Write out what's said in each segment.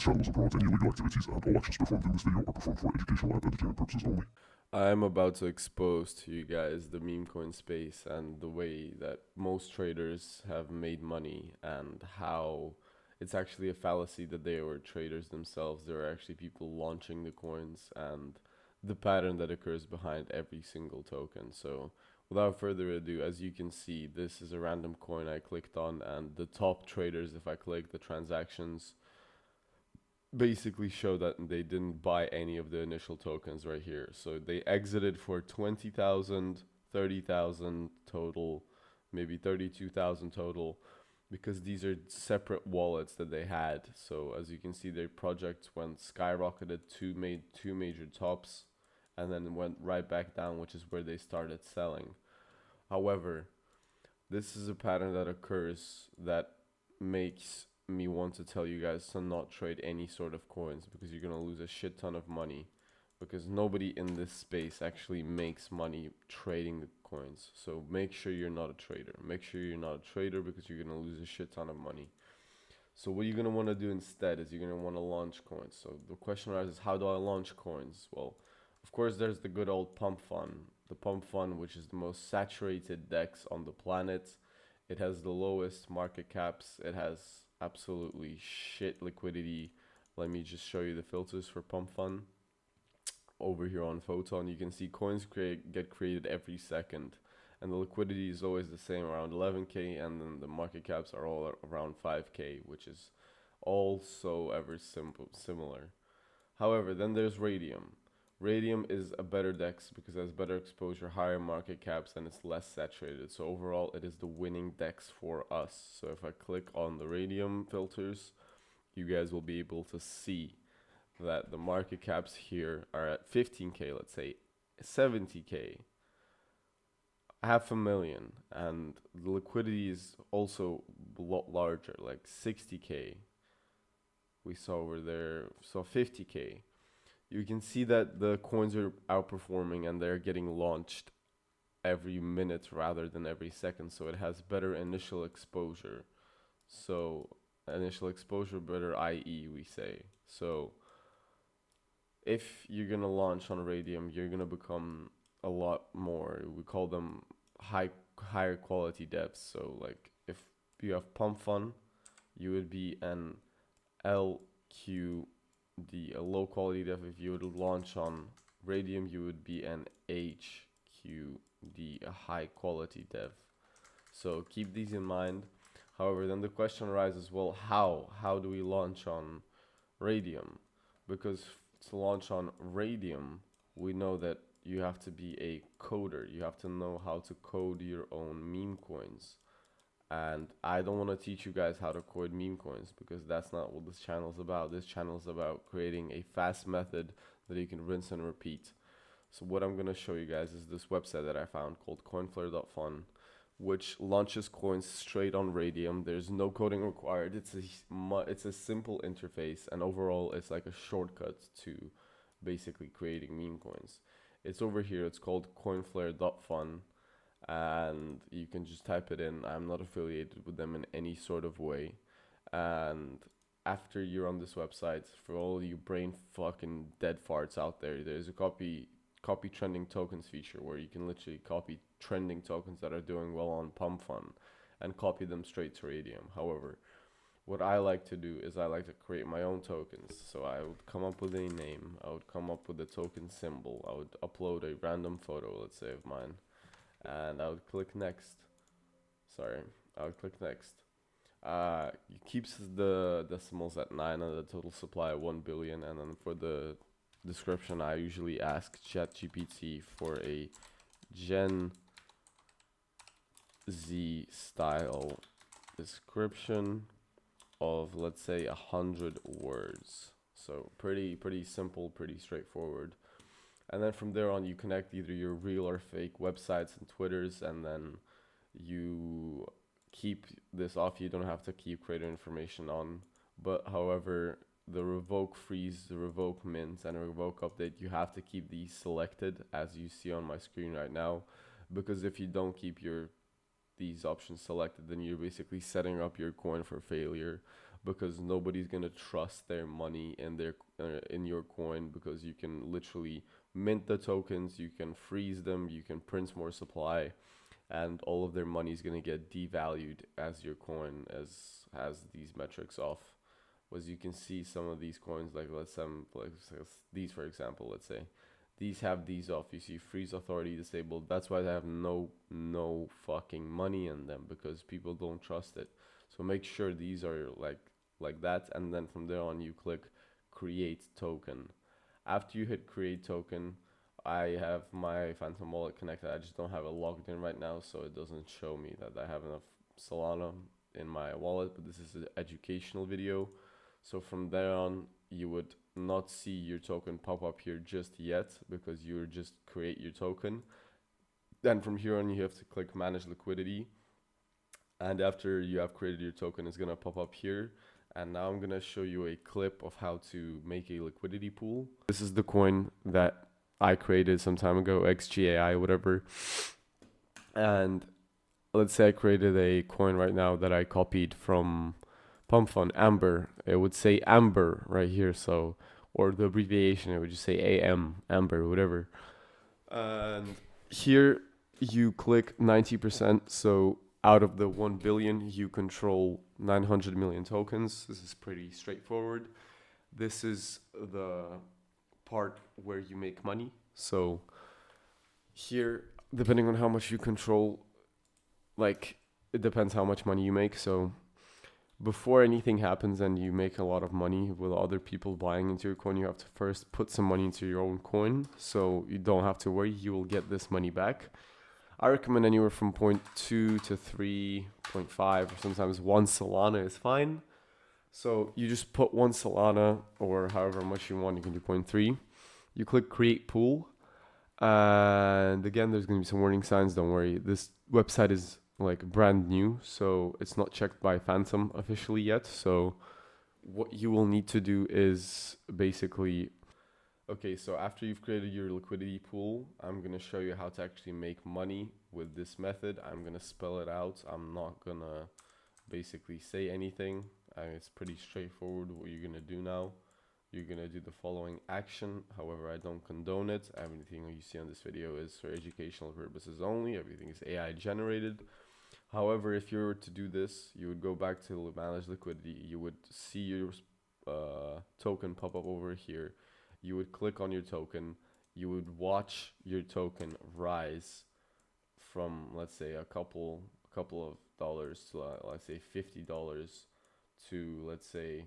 This channel doesn't promote any illegal activities, and all actions performed in this video are performed for educational and entertainment purposes only. I'm about to expose to you guys the meme coin space and the way that most traders have made money and how it's actually a fallacy that they were traders themselves. There are actually people launching the coins and the pattern that occurs behind every single token. So without further ado, as you can see, this is a random coin I clicked on, and the top traders, if I click the transactions, basically show that they didn't buy any of the initial tokens right here. So they exited for 20,000, 30,000 total, maybe 32,000 total, because these are separate wallets that they had. So as you can see, their project went skyrocketed made two major tops and then went right back down, which is where they started selling. However, this is a pattern that occurs that makes me want to tell you guys to not trade any sort of coins, because you're going to lose a shit ton of money, because nobody in this space actually makes money trading the coins. So make sure you're not a trader. Make sure you're not a trader, because you're going to lose a shit ton of money. So what you're going to want to do instead is you're going to want to launch coins. So the question arises, how do I launch coins? Well, of course, there's the good old Pump.Fun. The Pump.Fun, which is the most saturated DEX on the planet. It has the lowest market caps. It has absolutely shit liquidity. Let me just show you the filters for Pump.Fun. Over here on Photon, you can see coins get created every second, and the liquidity is always the same, around 11k, and then the market caps are all around 5k, which is also ever similar. However, then there's Radium. Radium is a better DEX because it has better exposure, higher market caps, and it's less saturated. So overall, it is the winning DEX for us. So if I click on the Radium filters, you guys will be able to see that the market caps here are at 15k, let's say 70k, 500,000, and the liquidity is also a lot larger, like 60k. We saw over there, so 50k. You can see that the coins are outperforming and they're getting launched every minute rather than every second, so it has better initial exposure. So initial exposure better, i.e. we say. So if you're gonna launch on Radium, you're gonna become a lot more, we call them higher quality devs. So like if you have Pump.Fun, you would be an LQ, a low quality dev. If you would launch on Radium, you would be an HQD, a high quality dev. So keep these in mind. However, then the question arises, well, how do we launch on Radium? Because to launch on Radium, we know that you have to be a coder. You have to know how to code your own meme coins. And I don't want to teach you guys how to code meme coins, because that's not what this channel is about. This channel is about creating a fast method that you can rinse and repeat. So what I'm going to show you guys is this website that I found called coinflare.fun, which launches coins straight on Radium. There's no coding required. It's a simple interface, and overall it's like a shortcut to basically creating meme coins. It's over here. It's called coinflare.fun, and you can just type it in. I'm not affiliated with them in any sort of way. And after you're on this website, for all you brain fucking dead farts out there, there's a copy trending tokens feature where you can literally copy trending tokens that are doing well on Pump.Fun and copy them straight to Radium. However, what I like to do is I like to create my own tokens. So I would come up with a name, I would come up with a token symbol, I would upload a random photo, let's say of mine, and I would click next. I would click next. It keeps the decimals at 9 and the total supply at 1 billion. And then for the description, I usually ask ChatGPT for a Gen Z style description of, let's say, 100 words. So pretty simple, pretty straightforward. And then from there on, you connect either your real or fake websites and Twitters, and then you keep this off. You don't have to keep creator information on. But however, the revoke freeze, the revoke mint, and revoke update, you have to keep these selected, as you see on my screen right now, because if you don't keep these options selected, then you're basically setting up your coin for failure. because nobody's gonna trust their money in their in your coin, because you can literally mint the tokens, you can freeze them, you can print more supply, and all of their money is gonna get devalued as your coin as has these metrics off. Was you can see some of these coins, like these for example, let's say these have these off. You see freeze authority disabled. That's why they have no fucking money in them, because people don't trust it. So make sure these are like that, and then from there on you click create token. After you hit create token, I have my Phantom wallet connected. I just don't have it logged in right now, so it doesn't show me that I have enough Solana in my wallet. But this is an educational video, so from there on you would not see your token pop up here just yet, because you just create your token. Then from here on you have to click manage liquidity, and after you have created your token, it's gonna pop up here. And now I'm gonna show you a clip of how to make a liquidity pool. This is the coin that I created some time ago, XGAI, whatever. And let's say I created a coin right now that I copied from Pump.Fun, Amber. It would say Amber right here, so, or the abbreviation, it would just say AM, Amber, whatever. And here you click 90%, so out of the 1 billion, you control 900 million tokens. This is pretty straightforward. This is the part where you make money. So here, depending on how much you control, like, it depends how much money you make. So before anything happens and you make a lot of money with other people buying into your coin, you have to first put some money into your own coin, so you don't have to worry, you will get this money back. I recommend anywhere from 0.2 to 3.5, or sometimes 1 Solana is fine. So you just put 1 Solana, or however much you want. You can do 0.3. You click create pool, and again there's going to be some warning signs. Don't worry, this website is like brand new, so it's not checked by Phantom officially yet. So what you will need to do is basically, okay, so after you've created your liquidity pool, I'm going to show you how to actually make money with this method. I'm going to spell it out. I'm not going to basically say anything. It's pretty straightforward what you're going to do now. You're going to do the following action. However, I don't condone it. Everything you see on this video is for educational purposes only. Everything is AI generated. However, if you were to do this, you would go back to manage liquidity. You would see your token pop up over here. You would click on your token. You would watch your token rise from, let's say, a couple of dollars to let's say $50 to, let's say,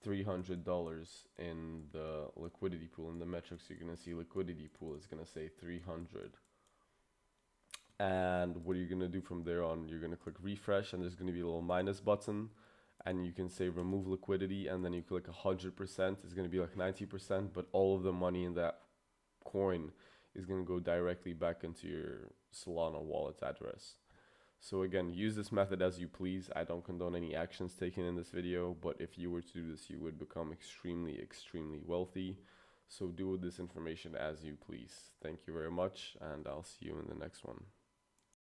$300 in the liquidity pool. In the metrics, you're gonna see liquidity pool is gonna say 300. And what you're gonna do from there on, you're gonna click refresh, and there's gonna be a little minus button, and you can say remove liquidity, and then you click 100%. It's gonna be like 90%, but all of the money in that coin is gonna go directly back into your Solana wallet address. So again, use this method as you please. I don't condone any actions taken in this video, but if you were to do this, you would become extremely wealthy. So do with this information as you please. Thank you very much, and I'll see you in the next one.